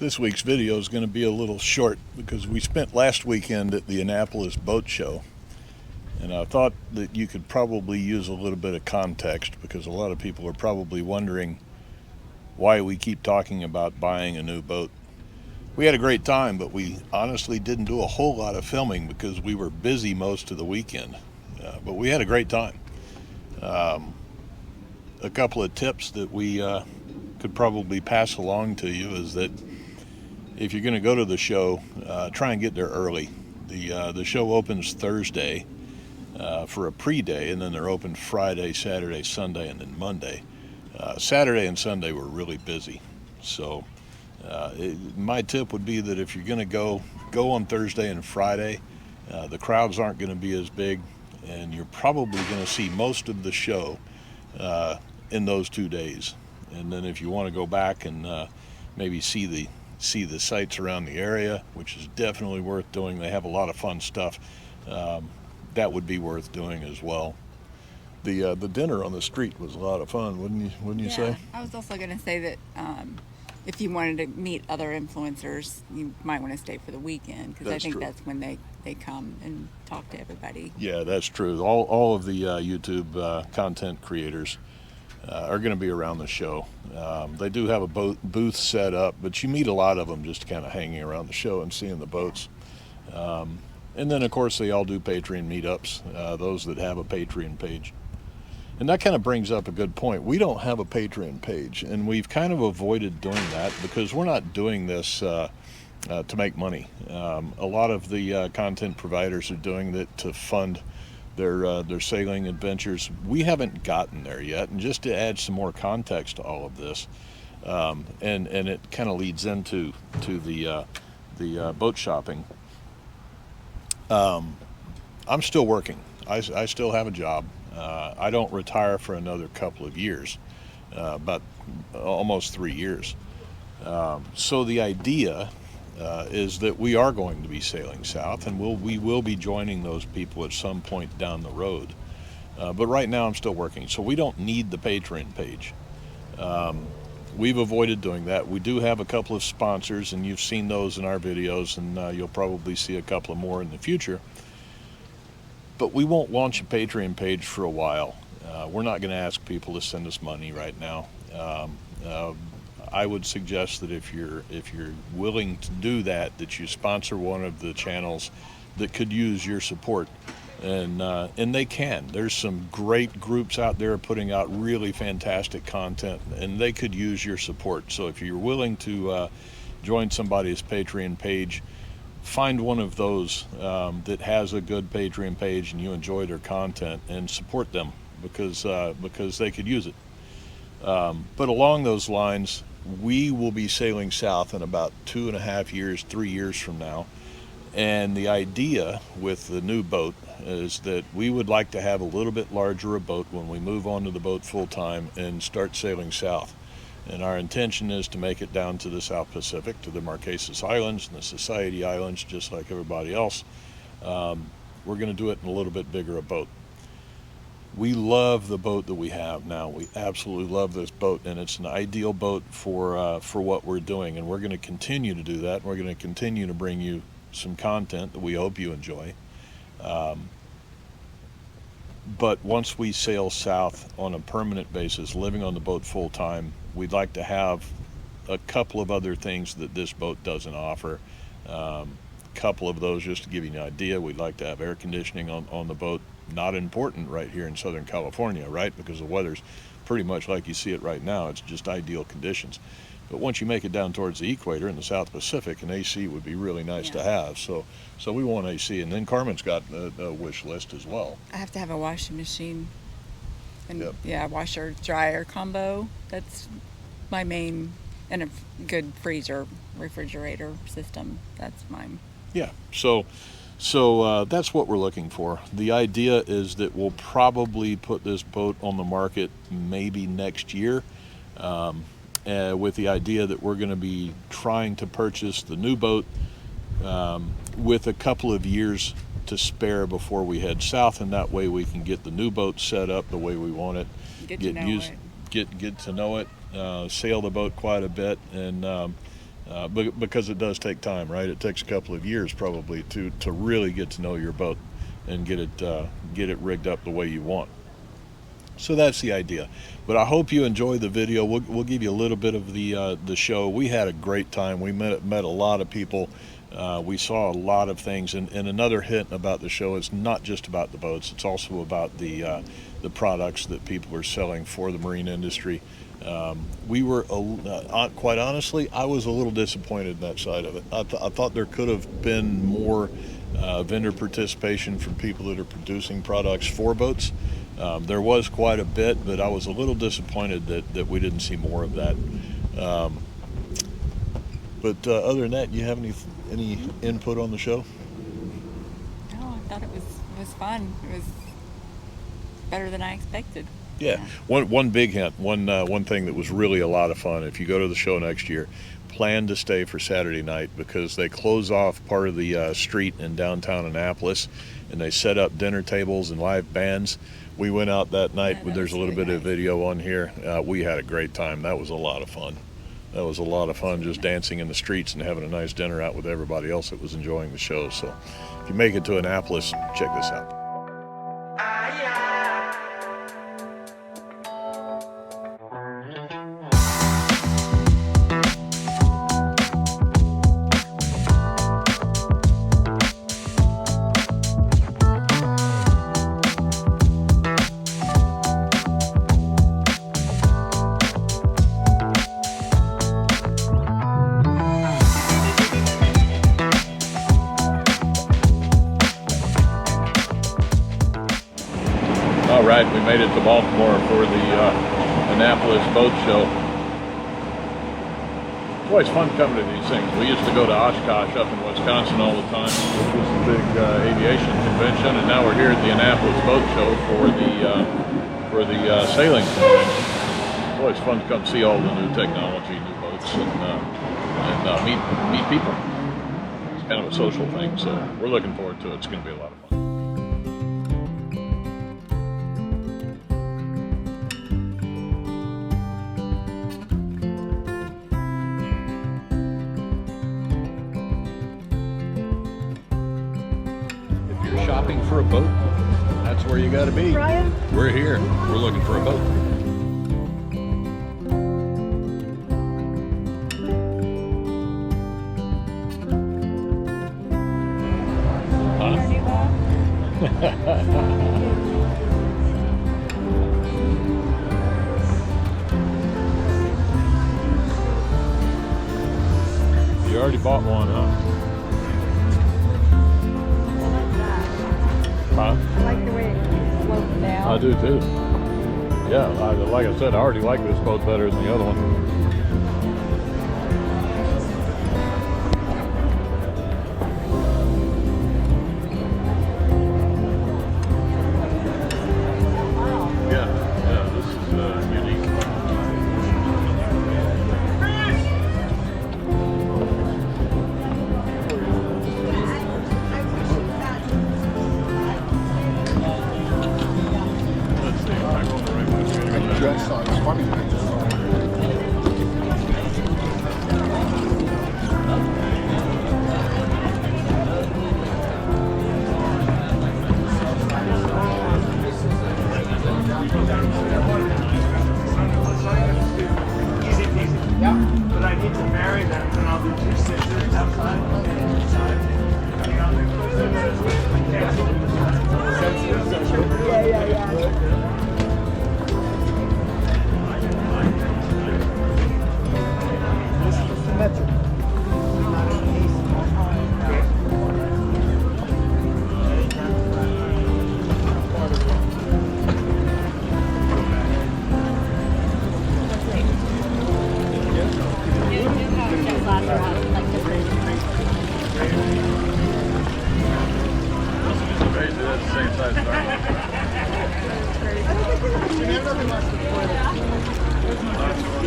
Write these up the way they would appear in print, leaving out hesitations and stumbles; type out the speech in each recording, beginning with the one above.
This week's video is going to be a little short because we spent last weekend at the Annapolis boat show, and I thought that you could probably use a little bit of context because a lot of people are probably wondering why we keep talking about buying a new boat. We had a great time, but we honestly didn't do a whole lot of filming because we were busy most of the weekend. But we had a great time. Um, a couple of tips that we could probably pass along to you is that if you're going to go to the show, try and get there early. The show opens Thursday for a pre-day, and then they're open Friday, Saturday, Sunday, and then Monday. Saturday and Sunday were really busy, so my tip would be that if you're going to go on Thursday and Friday. The crowds aren't going to be as big, and you're probably going to see most of the show in those 2 days. And then if you want to go back and maybe see the sights around the area, which is definitely worth doing. They have a lot of fun stuff. That would be worth doing as well. The dinner on the street was a lot of fun, wouldn't you say? I was also going to say that if you wanted to meet other influencers, you might want to stay for the weekend because I think true. that's when they come and talk to everybody. Yeah, that's true. All of the YouTube content creators are going to be around the show. They do have a booth set up, but you meet a lot of them just kind of hanging around the show and seeing the boats. And then, of course, they all do Patreon meetups, those that have a Patreon page. And that kind of brings up a good point. We don't have a Patreon page, and we've kind of avoided doing that because we're not doing this to make money. A lot of the content providers are doing it to fund their sailing adventures. We haven't gotten there yet, and just to add some more context to all of this, and it kind of leads into the boat shopping. I'm still working. I still have a job. I don't retire for another couple of years, about almost 3 years. So the idea is that we are going to be sailing south, and we will be joining those people at some point down the road. But right now I'm still working, so we don't need the Patreon page. We've avoided doing that. We do have a couple of sponsors, and you've seen those in our videos, and you'll probably see a couple of more in the future. But we won't launch a Patreon page for a while. We're not going to ask people to send us money right now. I would suggest that if you're willing to do that, that you sponsor one of the channels that could use your support, and they can. There's some great groups out there putting out really fantastic content, and they could use your support. So if you're willing to join somebody's Patreon page, find one of those that has a good Patreon page and you enjoy their content, and support them because they could use it. But along those lines, we will be sailing south in about 2.5 years, 3 years from now. And the idea with the new boat is that we would like to have a little bit larger a boat when we move onto the boat full time and start sailing south. And our intention is to make it down to the South Pacific, to the Marquesas Islands and the Society Islands, just like everybody else. We're going to do it in a little bit bigger a boat. We love the boat that we have now. We absolutely love this boat, and it's an ideal boat for what we're doing. And we're going to continue to do that. And we're going to continue to bring you some content that we hope you enjoy. But once we sail south on a permanent basis, living on the boat full time, we'd like to have a couple of other things that this boat doesn't offer. Couple of those, just to give you an idea, we'd like to have air conditioning on the boat. Not important right here in Southern California, right? Because the weather's pretty much like you see it right now. It's just ideal conditions. But once you make it down towards the equator in the South Pacific, an AC would be really nice to have. So we want AC. And then Carmen's got a wish list as well. I have to have a washing machine and Yep. washer dryer combo. That's my main, and a good freezer refrigerator system. That's mine. Yeah. So that's what we're looking for. The idea is that we'll probably put this boat on the market maybe next year. With the idea that we're going to be trying to purchase the new boat with a couple of years to spare before we head south, and that way we can get the new boat set up the way we want it, Get to know it. get to know it, sail the boat quite a bit, and because it does take time, right? It takes a couple of years probably to really get to know your boat and get it rigged up the way you want. So that's the idea. But I hope you enjoy the video. We'll give you a little bit of the show. We had a great time. We met a lot of people. We saw a lot of things. And another hint about the show, it's not just about the boats. It's also about the products that people are selling for the marine industry. We were, quite honestly, I was a little disappointed in that side of it. I thought there could have been more vendor participation from people that are producing products for boats. There was quite a bit, but I was a little disappointed that we didn't see more of that. But other than that, you have any input on the show? No, I thought it was fun. It was better than I expected. Yeah. One big hint, one thing that was really a lot of fun. If you go to the show next year, plan to stay for Saturday night, because they close off part of the street in downtown Annapolis, and they set up dinner tables and live bands. We went out that night. Yeah, There's a little bit of video on here. We had a great time. That was a lot of fun. That was a lot of fun, just dancing in the streets and having a nice dinner out with everybody else that was enjoying the show. So if you make it to Annapolis, check this out. All right, we made it to Baltimore for the Annapolis Boat Show. It's always fun coming to these things. We used to go to Oshkosh up in Wisconsin all the time, which was the big aviation convention, and now we're here at the Annapolis Boat Show for the sailing convention. It's always fun to come see all the new technology, new boats, and meet people. It's kind of a social thing, so we're looking forward to it. It's going to be a lot of fun. Shopping for a boat, that's where you got to be. Brian? We're here. We're looking for a boat. You already bought one, huh? I like the way it slopes down. I do too. Yeah, like I said, I already like this boat better than the other one. Yeah, this is unique. Dress on. It's funny. Yeah, but I need to marry them, and I'll do 2 stitches outside.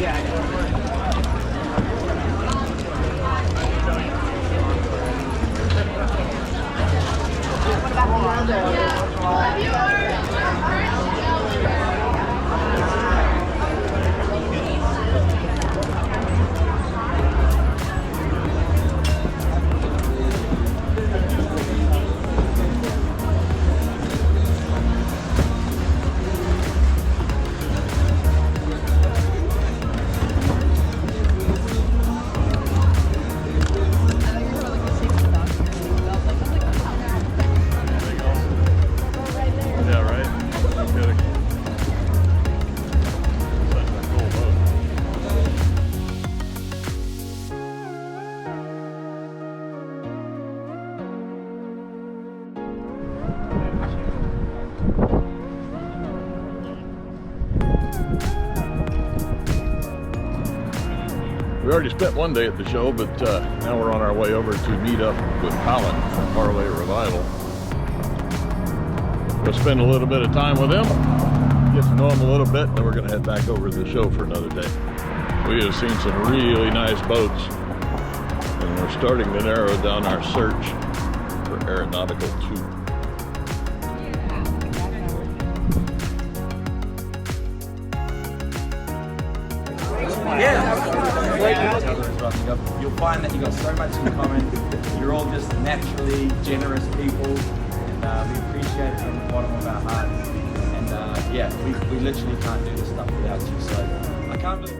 Yeah. We already spent one day at the show, but now we're on our way over to meet up with Colin from Parlay Revival. We'll spend a little bit of time with him, get to know him a little bit, then we're going to head back over to the show for another day. We have seen some really nice boats, and we're starting to narrow down our search for aeronautical too. You'll find that you've got so much in common. You're all just naturally generous people, and we appreciate it from the bottom of our hearts. And yeah, we literally can't do this stuff without you. So I can't believe.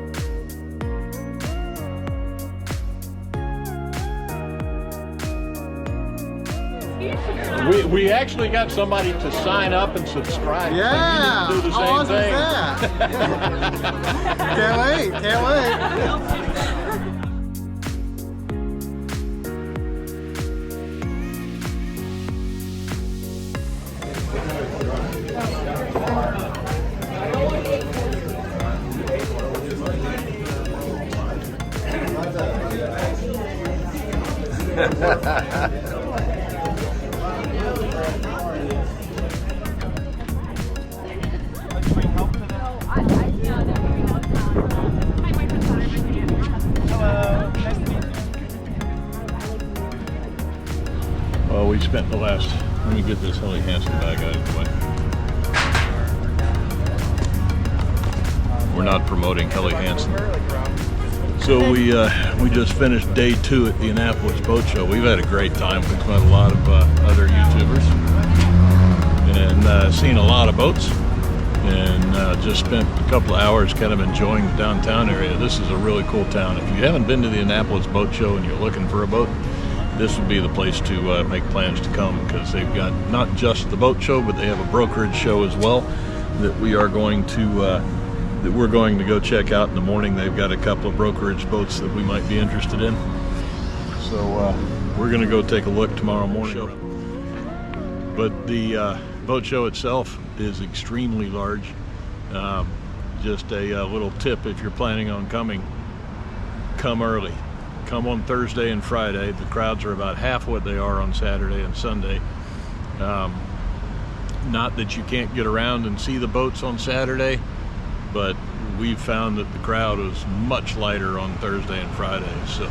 We actually got somebody to sign up and subscribe. Yeah, do the same how awesome thing. is that? Can't wait, can't wait. Well, we spent the last, let me get this Helly Hansen bag out of the way. We're not promoting Helly Hansen. So we just finished day 2 at the Annapolis Boat Show. We've had a great time. We've met a lot of other YouTubers and seen a lot of boats, and just spent a couple of hours kind of enjoying the downtown area. This is a really cool town. If you haven't been to the Annapolis Boat Show and you're looking for a boat, this would be the place to make plans to come, because they've got not just the boat show, but they have a brokerage show as well that we're going to go check out in the morning. They've got a couple of brokerage boats that we might be interested in, so we're going to go take a look tomorrow morning. But the boat show itself is extremely large. Just a little tip: if you're planning on coming, come early. Come on Thursday and Friday. The crowds are about half what they are on Saturday and Sunday. Not that you can't get around and see the boats on Saturday, but we've found that the crowd is much lighter on Thursday and Friday. So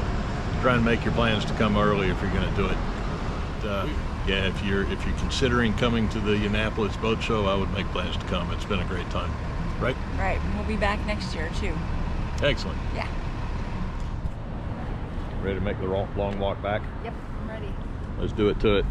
try and make your plans to come early if you're going to do it. Yeah, if you're considering coming to the Annapolis Boat Show, I would make plans to come. It's been a great time, right? Right. We'll be back next year too. Excellent. Yeah. Ready to make the long walk back? Yep, I'm ready. Let's do it to it.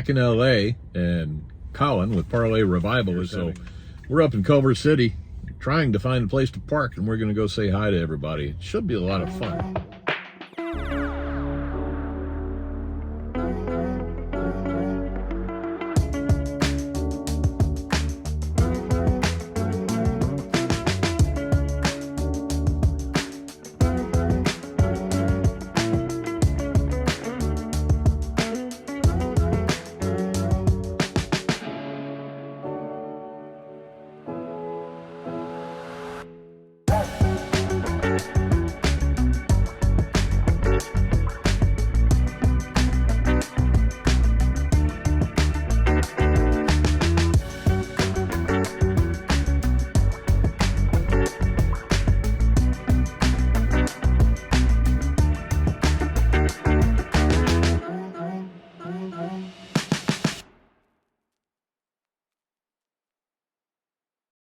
back in LA, and Colin with Parlay Revival is so we're up in Culver City trying to find a place to park, and we're going to go say hi to everybody. It should be a lot of fun.